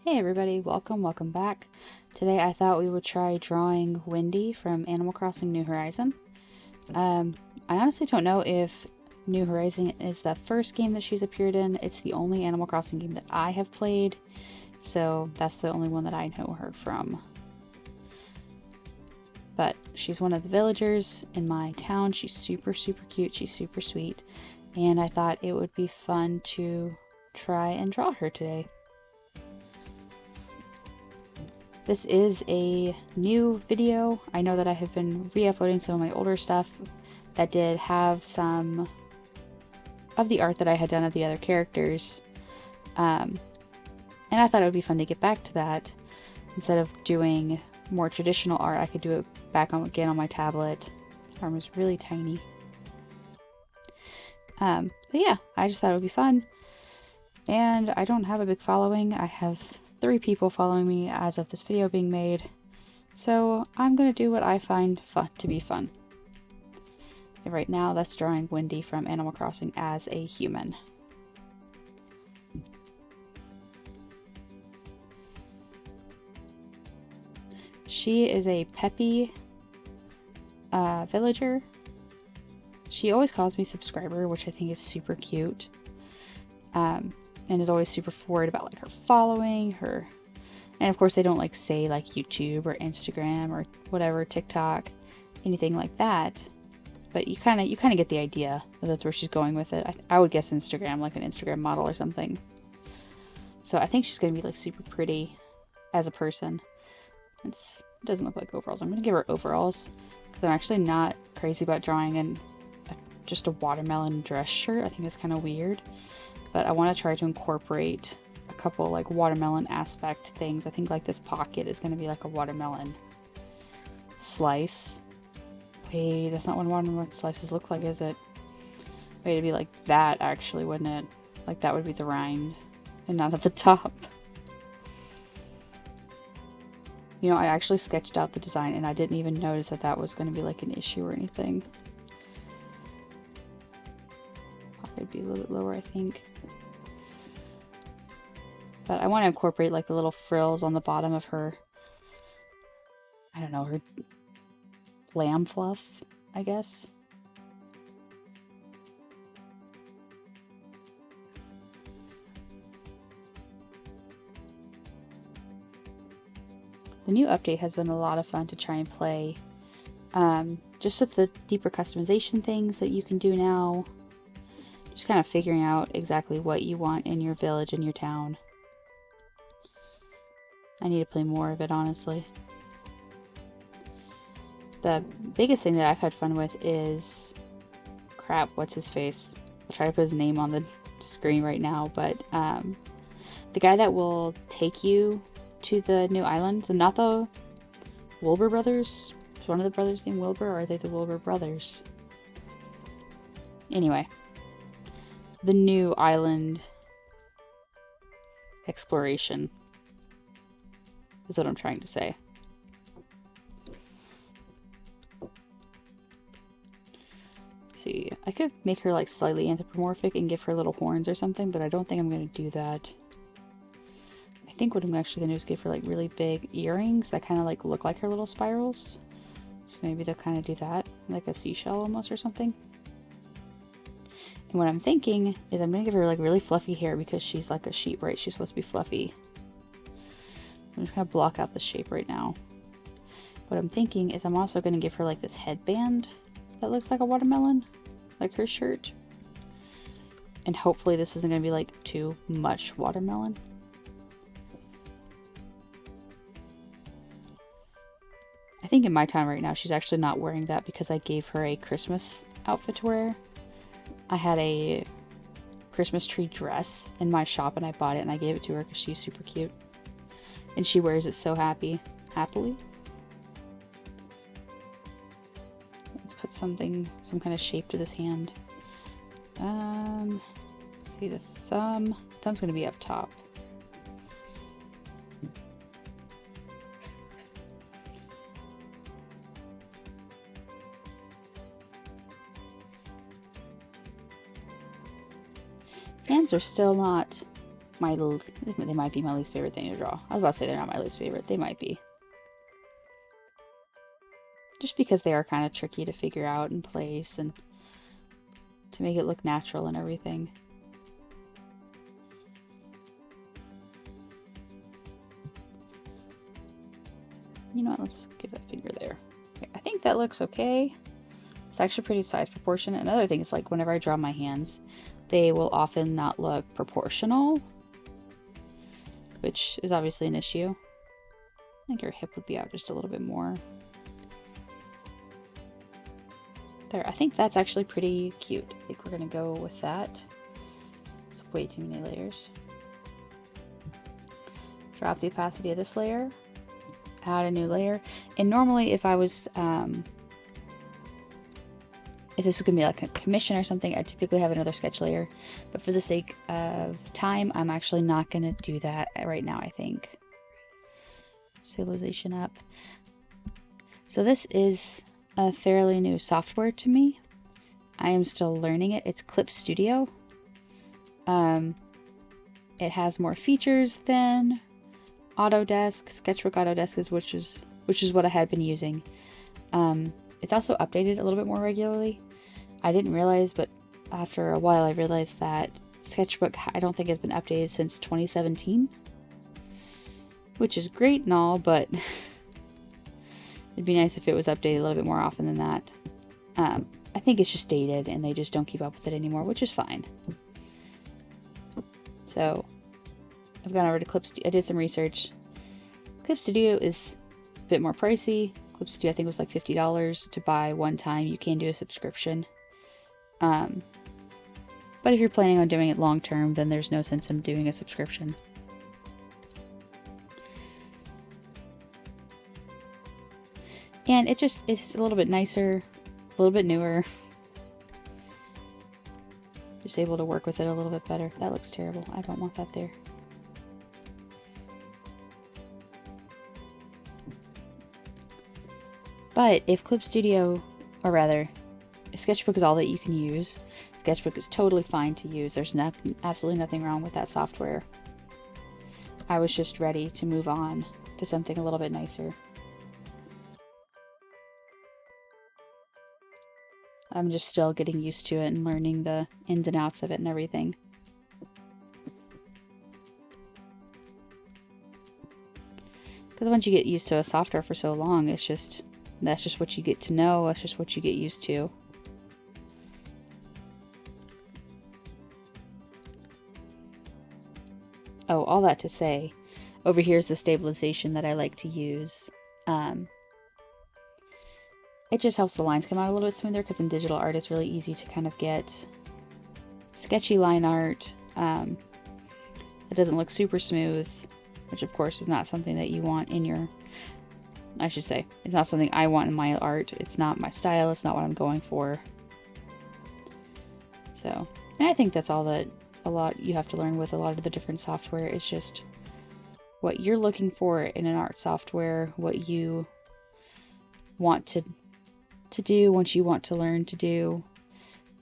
Hey everybody, welcome back. Today I thought we would try drawing Wendy from Animal Crossing New Horizon. Um, I honestly don't know if New Horizon is the first game that she's appeared in. It's the only Animal Crossing game that I have played, so that's the only one that I know her from. But she's one of the villagers in my town. She's super cute, she's super sweet, and I thought it would be fun to try and draw her today. This is a new video. I know that I have been re-uploading some of my older stuff that did have some of the art that I had done of the other characters. And I thought it would be fun to get back to that. Instead of doing more traditional art, I could do it back on again on my tablet. The farm is really tiny. But yeah, I just thought it would be fun. And I don't have a big following. I have 3 people following me as of this video being made, so I'm gonna do what I find fun to be fun. And right now that's drawing Wendy from Animal Crossing as a human. She is a peppy villager. She always calls me subscriber, which I think is super cute. And is always super worried about like her following, her, and of course they don't like say like YouTube or Instagram or whatever, TikTok, anything like that. But you kind of get the idea that that's where she's going with it. I would guess Instagram, like an Instagram model or something. So I think she's gonna be like super pretty as a person. It doesn't look like overalls. I'm gonna give her overalls because I'm actually not crazy about drawing in just a watermelon dress shirt. I think it's kind of weird. But I want to try to incorporate a couple like watermelon aspect things. I think like this pocket is going to be like a watermelon slice. Wait, that's not what watermelon slices look like, is it? Wait, it'd be like that actually, wouldn't it? Like that would be the rind and not at the top. You know, I actually sketched out the design and I didn't even notice that that was going to be like an issue or anything. Pocket would be a little bit lower, I think. But I want to incorporate like the little frills on the bottom of her, I don't know, her lamb fluff, I guess. The new update has been a lot of fun to try and play. Just with the deeper customization things that you can do now. Just kind of figuring out exactly what you want in your village and your town. I need to play more of it, honestly. The biggest thing that I've had fun with is... crap, what's his face? I'll try to put his name on the screen right now, but the guy that will take you to the new island, not the Wilbur brothers? Is one of the brothers named Wilbur, or are they the Wilbur brothers? Anyway, the new island exploration is what I'm trying to say. Let's see, I could make her like slightly anthropomorphic and give her little horns or something, but I don't think I'm going to do that. I think what I'm actually going to do is give her like really big earrings that kind of like look like her little spirals. So maybe they'll kind of do that, like a seashell almost or something. And what I'm thinking is I'm going to give her like really fluffy hair because she's like a sheep, right? She's supposed to be fluffy. I'm just going to block out the shape right now. What I'm thinking is I'm also going to give her like this headband that looks like a watermelon, like her shirt. And hopefully this isn't going to be like too much watermelon. I think in my town right now she's actually not wearing that because I gave her a Christmas outfit to wear. I had a Christmas tree dress in my shop and I bought it and I gave it to her because she's super cute. And she wears it so happily. Let's put some kind of shape to this hand. See the thumb. Thumb's gonna be up top. Hands are still not they might be my least favorite thing to draw. I was about to say they're not my least favorite. They might be. Just because they are kind of tricky to figure out and place and to make it look natural and everything. You know what, let's give that figure there. Okay, I think that looks okay. It's actually pretty size proportionate. Another thing is, like, whenever I draw my hands, they will often not look proportional, which is obviously an issue. I think her hip would be out just a little bit more. There, I think that's actually pretty cute. I think we're gonna go with that. It's way too many layers. Drop the opacity of this layer. Add a new layer. And normally if I was, if this was going to be like a commission or something, I'd typically have another sketch layer. But for the sake of time, I'm actually not going to do that right now, I think. Stabilization up. So this is a fairly new software to me. I am still learning it. It's Clip Studio. It has more features than Autodesk. Sketchbook Autodesk is which is what I had been using. It's also updated a little bit more regularly. I didn't realize, but after a while I realized that Sketchbook I don't think has been updated since 2017, which is great and all, but it'd be nice if it was updated a little bit more often than that. I think it's just dated and they just don't keep up with it anymore, which is fine. So I've gone over to Clip Studio. I did some research. Clip Studio is a bit more pricey. Clip Studio I think was like $50 to buy one time. You can do a subscription. But if you're planning on doing it long term, then there's no sense in doing a subscription. And it's a little bit nicer, a little bit newer. Just able to work with it a little bit better. That looks terrible. I don't want that there. But if Clip Studio, or rather, if Sketchbook is all that you can use, Sketchbook is totally fine to use. There's absolutely nothing wrong with that software. I was just ready to move on to something a little bit nicer. I'm just still getting used to it and learning the ins and outs of it and everything. Because once you get used to a software for so long, that's just what you get to know. That's just what you get used to. Oh, all that to say, over here is the stabilization that I like to use. It just helps the lines come out a little bit smoother, because in digital art it's really easy to kind of get sketchy line art that doesn't look super smooth, which of course is not something that you want in your, I should say, it's not something I want in my art. It's not my style. It's not what I'm going for. So, and I think that's all that you have to learn with a lot of the different software is just what you're looking for in an art software, what you want to do, what you want to learn to do,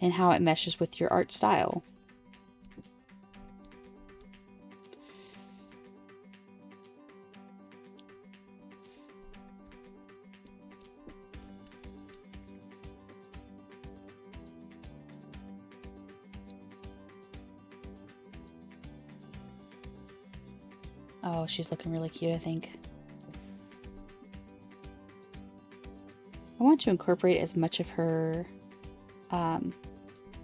and how it meshes with your art style. Oh, she's looking really cute, I think. I want to incorporate as much of her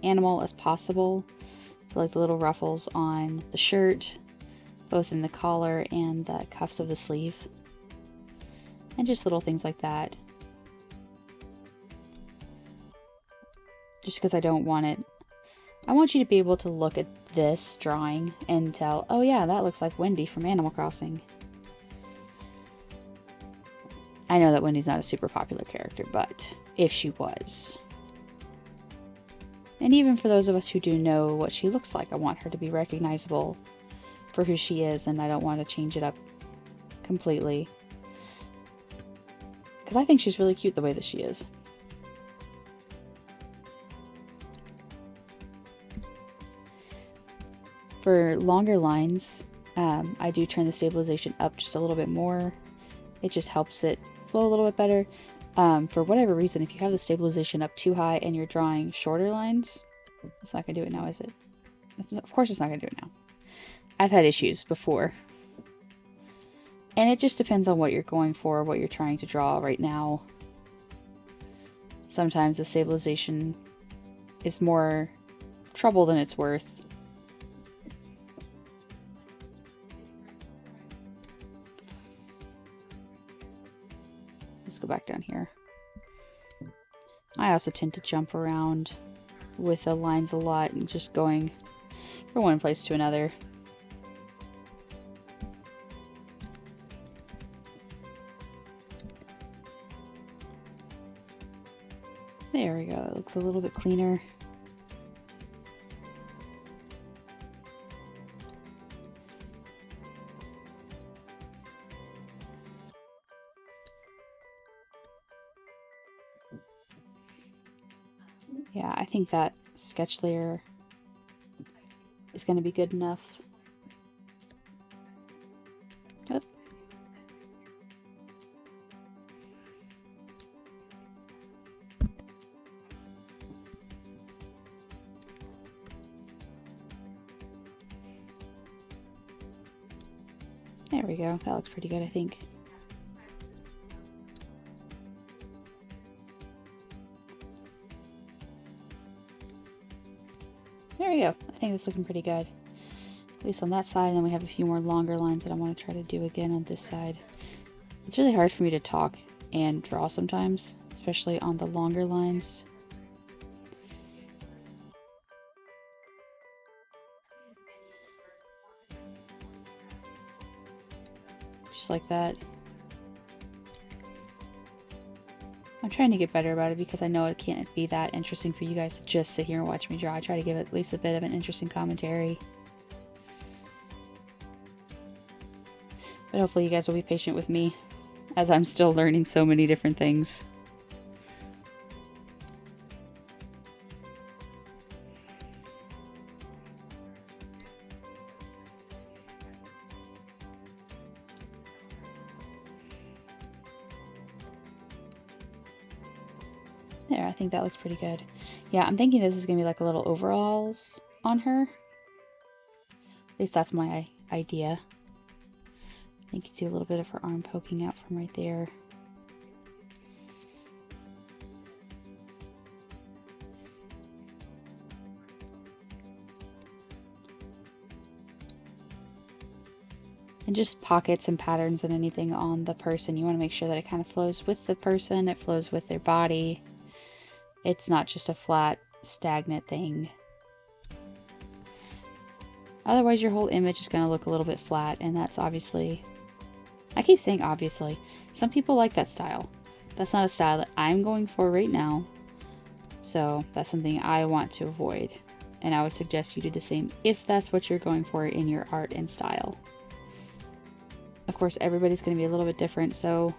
animal as possible. So like the little ruffles on the shirt, both in the collar and the cuffs of the sleeve. And just little things like that. Just because I don't want it. I want you to be able to look at this drawing and tell, oh yeah, that looks like Wendy from Animal Crossing. I know that Wendy's not a super popular character, but if she was. And even for those of us who do know what she looks like, I want her to be recognizable for who she is, and I don't want to change it up completely. Because I think she's really cute the way that she is. For longer lines, I do turn the stabilization up just a little bit more. It just helps it flow a little bit better. For whatever reason, if you have the stabilization up too high and you're drawing shorter lines, it's not going to do it now, is it? Of course it's not going to do it now. I've had issues before. And it just depends on what you're going for, what you're trying to draw right now. Sometimes the stabilization is more trouble than it's worth. Let's go back down here. I also tend to jump around with the lines a lot and just going from one place to another. There we go, it looks a little bit cleaner. Yeah, I think that sketch layer is going to be good enough. Oh. There we go, that looks pretty good, I think. There we go. I think it's looking pretty good. At least on that side, and then we have a few more longer lines that I want to try to do again on this side. It's really hard for me to talk and draw sometimes, especially on the longer lines. Just like that. I'm trying to get better about it because I know it can't be that interesting for you guys to just sit here and watch me draw. I try to give it at least a bit of an interesting commentary. But hopefully you guys will be patient with me as I'm still learning so many different things. There, I think that looks pretty good. Yeah, I'm thinking this is going to be like a little overalls on her. At least that's my idea. I think you see a little bit of her arm poking out from right there. And just pockets and patterns and anything on the person. You want to make sure that it kind of flows with the person, it flows with their body. It's not just a flat, stagnant thing. Otherwise, your whole image is going to look a little bit flat, and that's obviously... I keep saying obviously. Some people like that style. That's not a style that I'm going for right now. So that's something I want to avoid. And I would suggest you do the same if that's what you're going for in your art and style. Of course, everybody's going to be a little bit different, so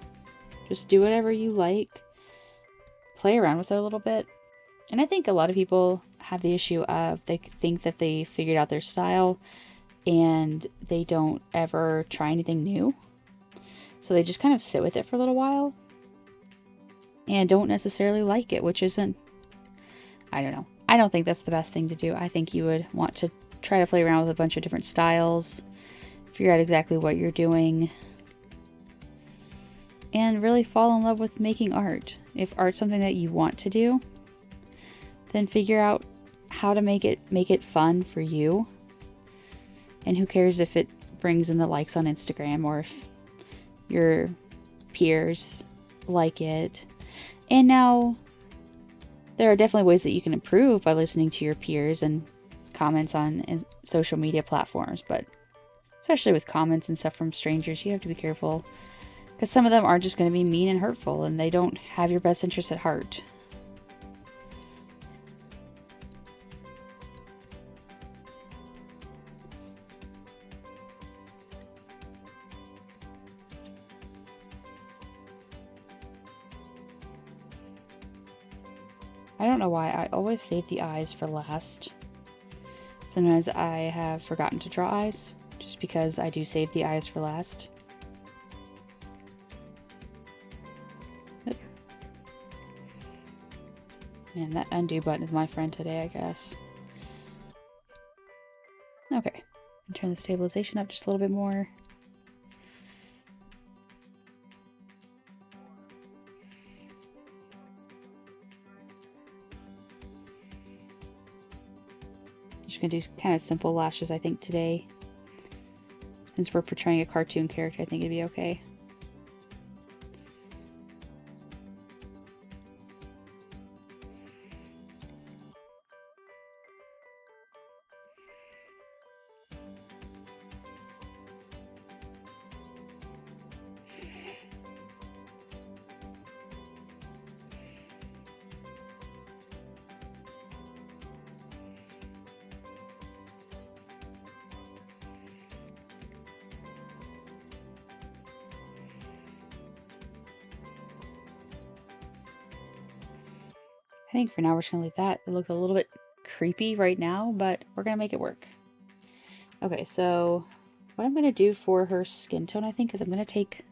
just do whatever you like. Play around with it a little bit. And I think a lot of people have the issue of they think that they figured out their style and they don't ever try anything new. So they just kind of sit with it for a little while and don't necessarily like it, which isn't, I don't know. I don't think that's the best thing to do. I think you would want to try to play around with a bunch of different styles, figure out exactly what you're doing, and really fall in love with making art. If art's something that you want to do, then figure out how to make it fun for you. And who cares if it brings in the likes on Instagram or if your peers like it. And now there are definitely ways that you can improve by listening to your peers and comments on social media platforms, but especially with comments and stuff from strangers, you have to be careful because some of them are just going to be mean and hurtful and they don't have your best interest at heart. I don't know why I always save the eyes for last. Sometimes I have forgotten to draw eyes, just because I do save the eyes for last. Oop. Man, that undo button is my friend today, I guess. Okay, turn the stabilization up just a little bit more. Just gonna do kind of simple lashes, I think, today. Since we're portraying a cartoon character, I think it'd be okay. I think for now we're just gonna leave that. It looks a little bit creepy right now, but we're gonna make it work. Okay, so what I'm gonna do for her skin tone, I think, is I'm gonna take,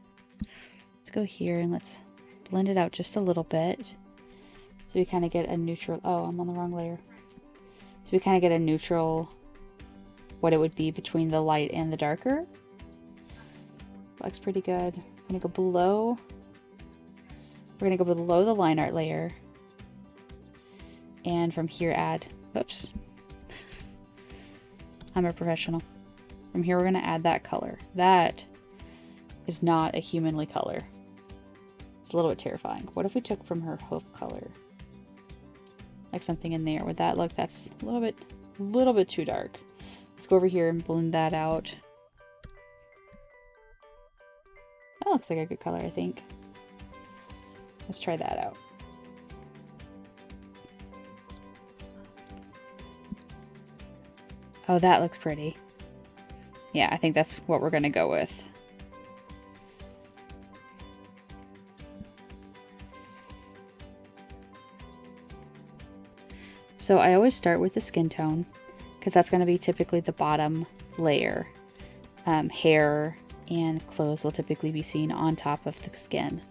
let's go here and let's blend it out just a little bit. So we kind of get a neutral, oh, I'm on the wrong layer. So we kind of get a neutral, what it would be between the light and the darker. Looks pretty good. I'm gonna go below, we're gonna go below the line art layer. And from here add, whoops, I'm a professional. From here we're gonna add that color. That is not a humanly color. It's a little bit terrifying. What if we took from her hoof color? Like something in there. Would that look, that's a little bit too dark. Let's go over here and blend that out. That looks like a good color, I think. Let's try that out. Oh, that looks pretty. Yeah, I think that's what we're gonna go with. So I always start with the skin tone, because that's gonna be typically the bottom layer. Hair and clothes will typically be seen on top of the skin.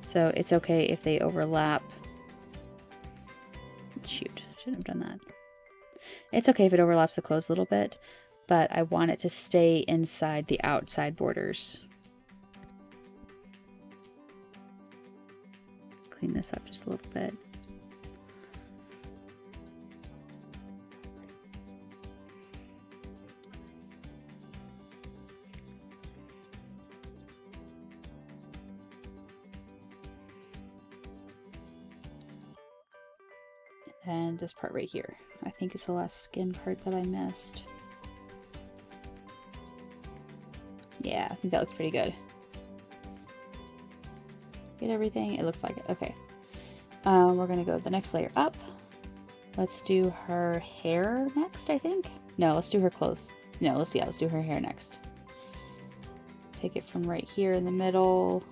So it's okay if they overlap. Shoot, shouldn't have done that. It's okay if it overlaps the clothes a little bit, but I want it to stay inside the outside borders. Clean this up just a little bit. And this part right here, I think is the last skin part that I missed. Yeah, I think that looks pretty good. Get everything, it looks like it, okay. We're gonna go the next layer up. Let's do her hair next, I think. No, let's do her clothes. No, let's do her hair next. Take it from right here in the middle.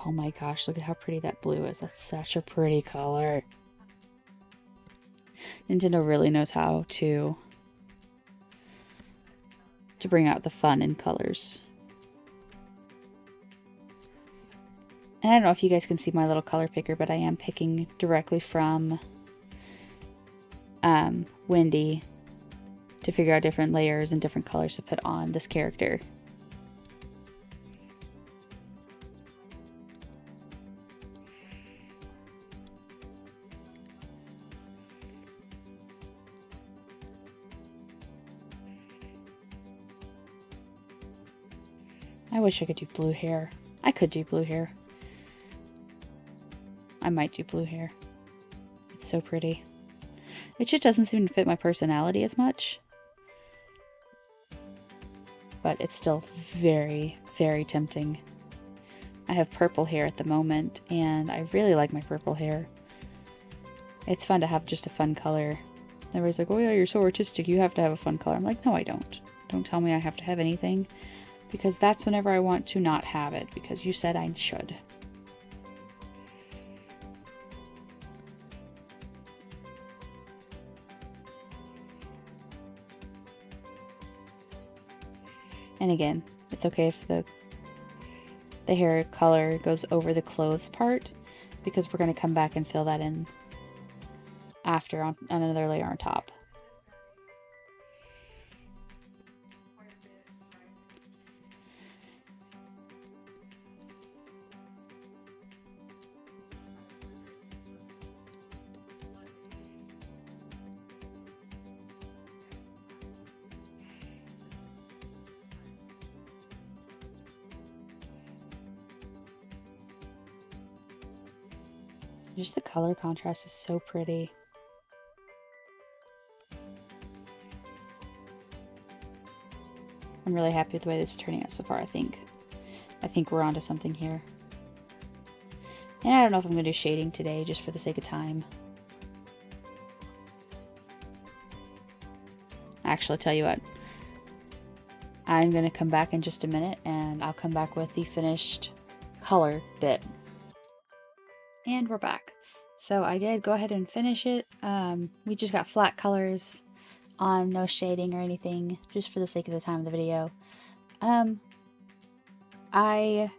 Oh my gosh, look at how pretty that blue is. That's such a pretty color. Nintendo really knows how to bring out the fun in colors. And I don't know if you guys can see my little color picker, but I am picking directly from Wendy to figure out different layers and different colors to put on this character. I wish I could do blue hair. I could do blue hair. I might do blue hair. It's so pretty. It just doesn't seem to fit my personality as much. But it's still very, very tempting. I have purple hair at the moment, and I really like my purple hair. It's fun to have just a fun color. Everybody's like, oh yeah, you're so artistic, you have to have a fun color. I'm like, no, I don't. Don't tell me I have to have anything, because that's whenever I want to not have it, because you said I should. And again, it's okay if the hair color goes over the clothes part, because we're going to come back and fill that in after on another layer on top. Just the color contrast is so pretty. I'm really happy with the way this is turning out so far, I think. I think we're onto something here. And I don't know if I'm going to do shading today, just for the sake of time. Actually, I'll tell you what. I'm going to come back in just a minute, and I'll come back with the finished color bit. And we're back. So I did go ahead and finish it. We just got flat colors on, no shading or anything, just for the sake of the time of the video. I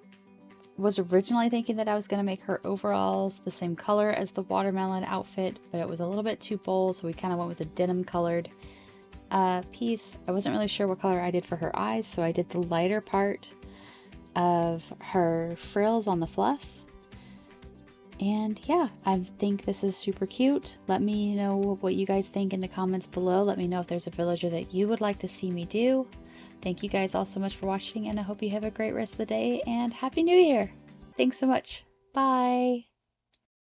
was originally thinking that I was going to make her overalls the same color as the watermelon outfit, but it was a little bit too bold, so we kind of went with a denim colored piece. I wasn't really sure what color I did for her eyes, so I did the lighter part of her frills on the fluff. And yeah, I think this is super cute. Let me know what you guys think in the comments below. Let me know if there's a villager that you would like to see me do. Thank you guys all so much for watching, and I hope you have a great rest of the day, and Happy New Year! Thanks so much. Bye!